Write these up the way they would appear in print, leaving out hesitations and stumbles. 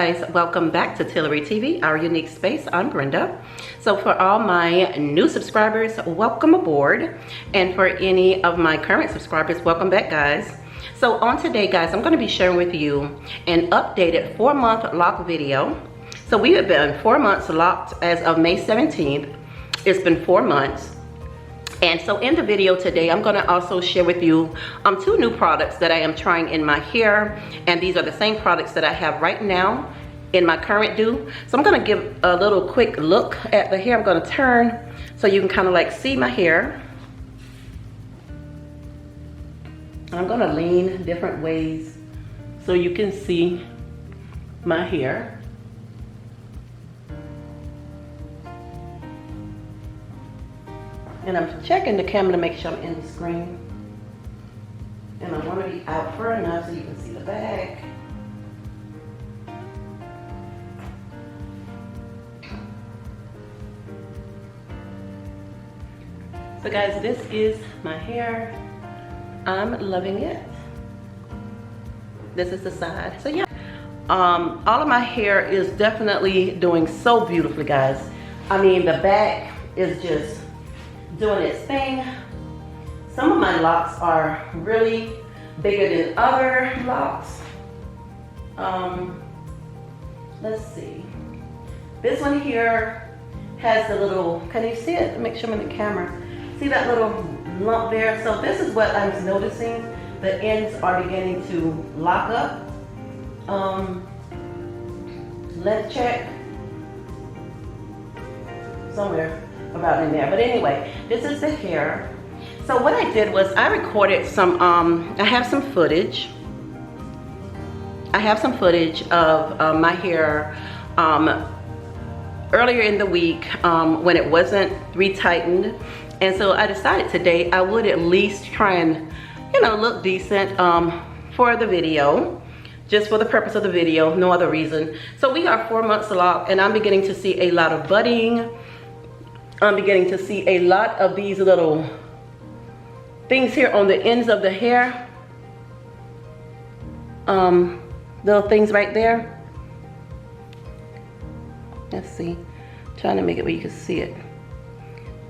guys, welcome back to Tillery TV, our unique space. I'm Brenda. So for all my new subscribers, welcome aboard, and for any of my current subscribers, welcome back, guys. So on today, guys, I'm going to be sharing with you an updated 4-month lock video. So we have been 4 months locked as of May 17th. It's been 4 months. And so in the video today, I'm going to also share with you 2 new products that I am trying in my hair. And these are the same products that I have right now in my current do. So I'm going to give a little quick look at the hair. I'm going to turn so you can kind of like see my hair. I'm going to lean different ways so you can see my hair. And I'm checking the camera to make sure I'm in the screen. And I want to be out far enough so you can see the back. So guys, this is my hair. I'm loving it. This is the side. So yeah, all of my hair is definitely doing so beautifully, guys. I mean, the back is just doing its thing. Some of my locks are really bigger than other locks. Let's see. This one here has the little, can you see it? Make sure I'm in the camera. See that little lump there? So this is what I was noticing. The ends are beginning to lock up. Let's check. Somewhere about in there, but anyway, this is the hair. So what I did was I recorded some I have some footage of my hair earlier in the week when it wasn't retightened, and so I decided today I would at least try and, you know, look decent for the video, just for the purpose of the video, no other reason. So we are 4 months along, and I'm beginning to see a lot of budding. I'm beginning to see a lot of these little things here on the ends of the hair. Little things right there. Let's see. Trying to make it where you can see it.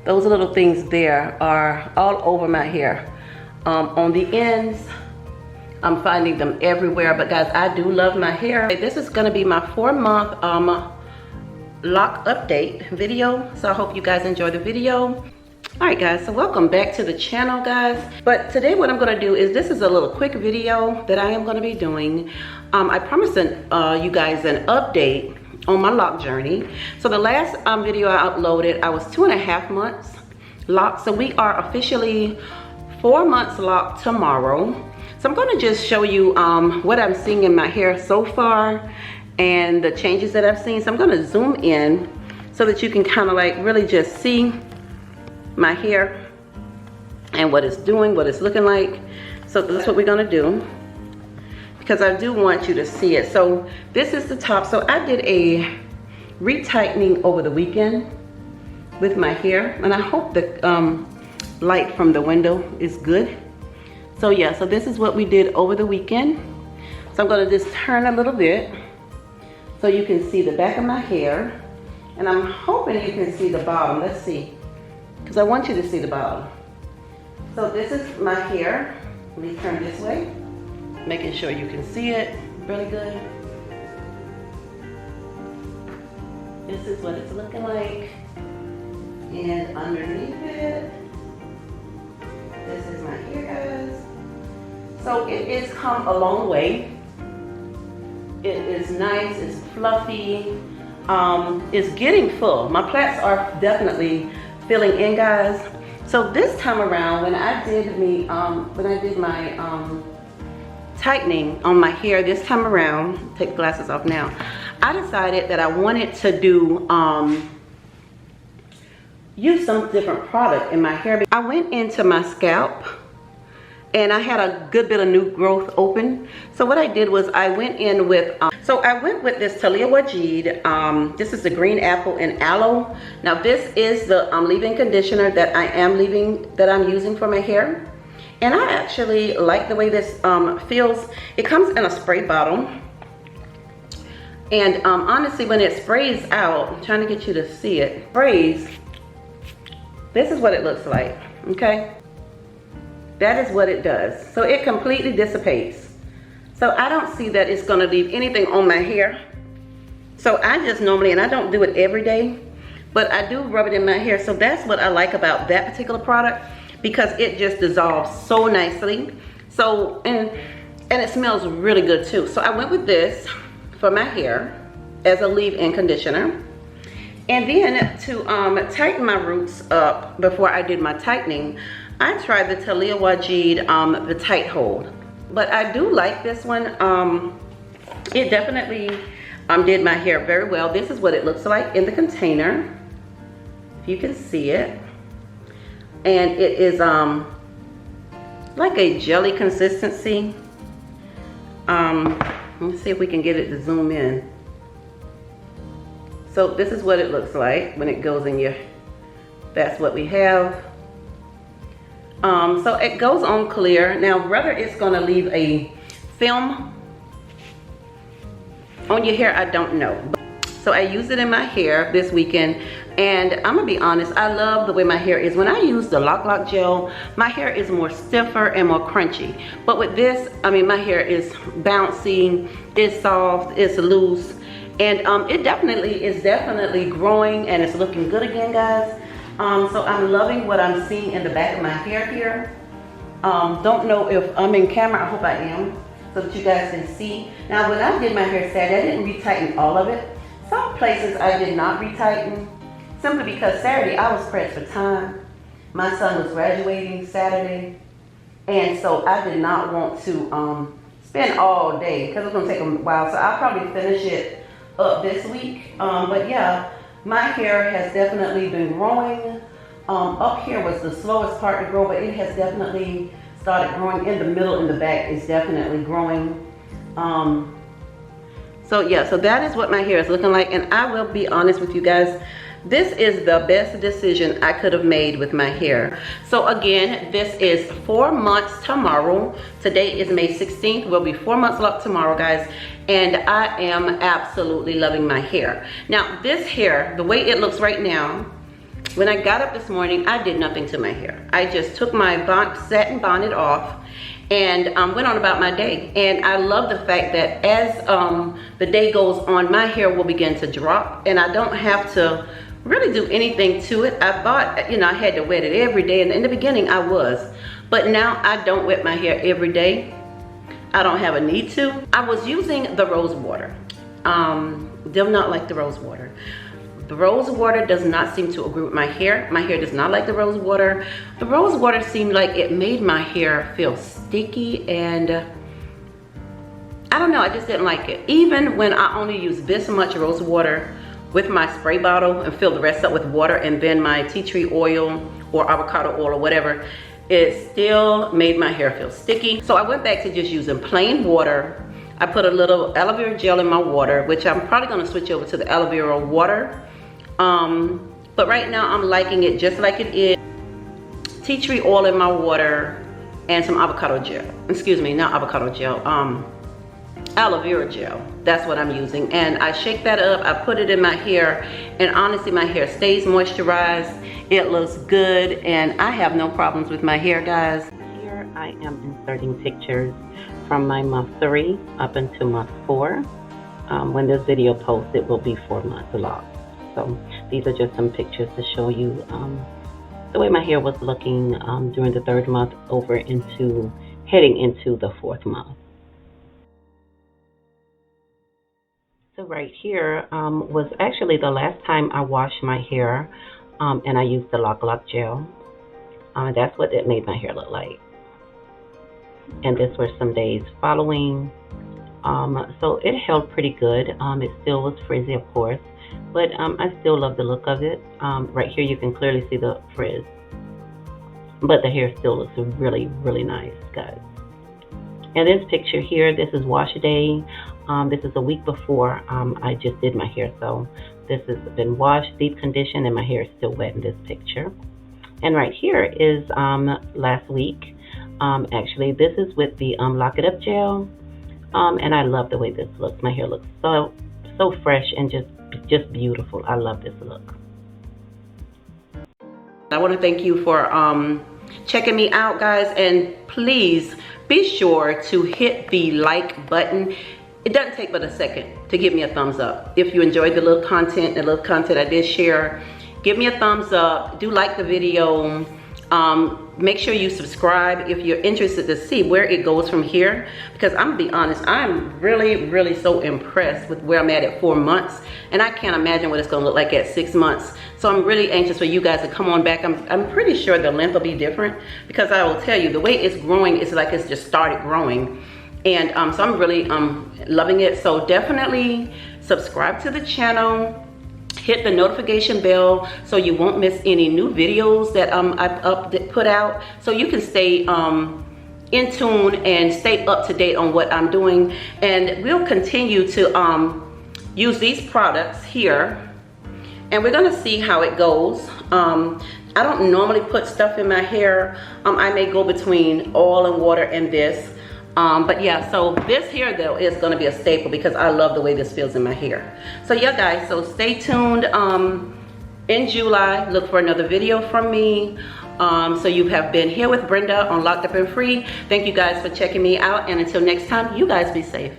Those little things there are all over my hair. On the ends, I'm finding them everywhere. But guys, I do love my hair. This is going to be my 4-month lock update video, so I hope you guys enjoy the video. All right, guys, so welcome back to the channel, guys. But today what I'm going to do is, this is a little quick video that I am going to be doing. I promised you guys an update on my lock journey. So the last video I uploaded, I was 2.5 months locked. So we are officially 4 months locked tomorrow. So I'm going to just show you what I'm seeing in my hair so far and the changes that I've seen. So I'm going to zoom in so that you can kind of like really just see my hair and what it's doing, what it's looking like. So that's what we're going to do, because I do want you to see it. So this is the top. So I did a retightening over the weekend with my hair, and I hope the light from the window is good. So yeah, so this is what we did over the weekend. So I'm going to just turn a little bit so you can see the back of my hair, and I'm hoping you can see the bottom. Let's see, because I want you to see the bottom. So this is my hair. Let me turn this way, making sure you can see it really good. This is what it's looking like, and underneath it, this is my hair, guys. So it has come a long way. It is nice, it's fluffy, it's getting full. My plaits are definitely filling in, guys. So this time around, when I did my tightening on my hair this time around, take the glasses off now, I decided that I wanted to do use some different product in my hair. I went into my scalp and I had a good bit of new growth open. So what I did was I went in with, this Taliah Waajid. This is the green apple and aloe. Now this is the leave-in conditioner that I'm using for my hair. And I actually like the way this feels. It comes in a spray bottle. And honestly, when it sprays out, I'm trying to get you to see it, sprays, this is what it looks like, okay? That is what it does. So it completely dissipates. So I don't see that it's gonna leave anything on my hair. So I just normally, and I don't do it every day, but I do rub it in my hair. So that's what I like about that particular product, because it just dissolves so nicely. So, and it smells really good too. So I went with this for my hair as a leave-in conditioner. And then to tighten my roots up before I did my tightening, I tried the Taliah Waajid, the tight hold. But I do like this one. It definitely did my hair very well. This is what it looks like in the container, if you can see it. And it is like a jelly consistency. Let's see if we can get it to zoom in. So this is what it looks like when it goes in your, that's what we have. So it goes on clear. Now whether it's gonna leave a film on your hair, I don't know. So I used it in my hair this weekend, and I'm gonna be honest, I love the way my hair is. When I use the LOC'D gel, my hair is more stiffer and more crunchy. But with this, I mean, my hair is bouncy, it's soft, it's loose, and it is definitely growing, and it's looking good again, guys. So I'm loving what I'm seeing in the back of my hair here. Don't know if I'm in camera, I hope I am, so that you guys can see. Now when I did my hair Saturday, I didn't retighten all of it. Some places I did not retighten, simply because Saturday I was pressed for time. My son was graduating Saturday, and so I did not want to spend all day, because it's gonna take a while, so I'll probably finish it up this week. But yeah, my hair has definitely been growing. Up here was the slowest part to grow, but it has definitely started growing. In the middle and the back is definitely growing. So yeah, so that is what my hair is looking like. And I will be honest with you guys, this is the best decision I could have made with my hair. So again, this is 4 months tomorrow. Today is May 16th. We'll be 4 months up tomorrow, guys. And I am absolutely loving my hair. Now this hair, the way it looks right now, when I got up this morning, I did nothing to my hair. I just took my satin bonnet off and went on about my day. And I love the fact that as the day goes on, my hair will begin to drop, and I don't have to really do anything to it. I thought, you know, I had to wet it every day, and in the beginning I was, but now I don't wet my hair every day. I don't have a need to. I was using the rose water. Do not like the rose water. The rose water does not seem to agree with my hair. My hair does not like the rose water. The rose water seemed like it made my hair feel sticky, and I don't know, I just didn't like it. Even when I only use this much rose water with my spray bottle and fill the rest up with water, and then my tea tree oil or avocado oil or whatever, it still made my hair feel sticky. So I went back to just using plain water. I put a little aloe vera gel in my water, which I'm probably gonna switch over to the aloe vera water. But right now I'm liking it just like it is. Tea tree oil in my water and some avocado gel. Excuse me, not avocado gel, aloe vera gel. That's what I'm using. And I shake that up, I put it in my hair, and honestly my hair stays moisturized. It looks good, and I have no problems with my hair, guys. Here I am inserting pictures from my month 3 up until month 4. When this video posts, it will be 4 months along. So these are just some pictures to show you the way my hair was looking during the 3rd month over into heading into the 4th month. So right here was actually the last time I washed my hair, and I used the LOC'D gel. That's what it made my hair look like. And this were some days following. So it held pretty good. It still was frizzy, of course, but I still love the look of it. Right here you can clearly see the frizz, but the hair still looks really, really nice, guys. And this picture here, this is wash day. This is a week before I just did my hair, so this has been washed, deep conditioned, and my hair is still wet in this picture. And right here is last week. Actually, this is with the LOC'D gel, and I love the way this looks. My hair looks so So fresh and just beautiful. I love this look. I want to thank you for checking me out, guys, and please be sure to hit the like button. It doesn't take but a second to give me a thumbs up. If you enjoyed the little content I did share, give me a thumbs up. Do like the video. Make sure you subscribe if you're interested to see where it goes from here, because I'm gonna be honest, I'm really so impressed with where I'm at 4 months, and I can't imagine what it's gonna look like at 6 months. So I'm really anxious for you guys to come on back. I'm pretty sure the length will be different, because I will tell you, the way it's growing, it's like it's just started growing. And so I'm really loving it. So definitely subscribe to the channel. Hit the notification bell so you won't miss any new videos that I've put out, so you can stay in tune and stay up to date on what I'm doing. And we'll continue to use these products here, and we're gonna see how it goes. I don't normally put stuff in my hair. I may go between oil and water and this. But yeah, so this here though is gonna be a staple because I love the way this feels in my hair. So yeah guys, so stay tuned. In July, look for another video from me. So you have been here with Brenda on Locked Up and Free. Thank you guys for checking me out, and until next time, you guys be safe.